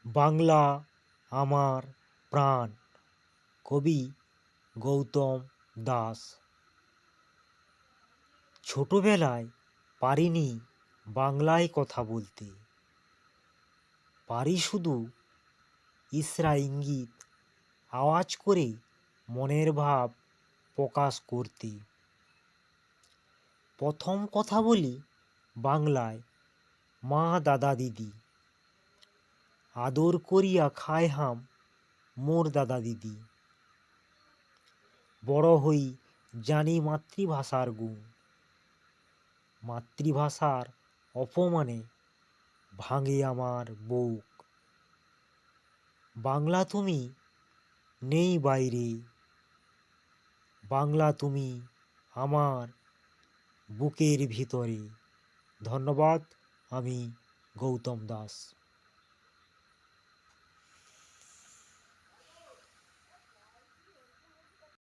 বাংলা আমার প্রাণ। কবি গৌতম দাস। ছোটবেলায় পারিনি বাংলায় কথা বলতে, পারি শুধু ইশরা ইঙ্গিত আওয়াজ করে মনের ভাব প্রকাশ করতে। প্রথম কথা বলি বাংলায়, মা দাদা দিদি আদর করিয়া খায় হাম মোর দাদা দিদি। বড় হই জানি মাতৃভাষার গুণ, মাতৃভাষার অপমানে ভাঙে আমার বুক। বাংলা তুমি নেই বাইরে, বাংলা তুমি আমার বুকের ভিতরে। ধন্যবাদ। আমি গৌতম দাস।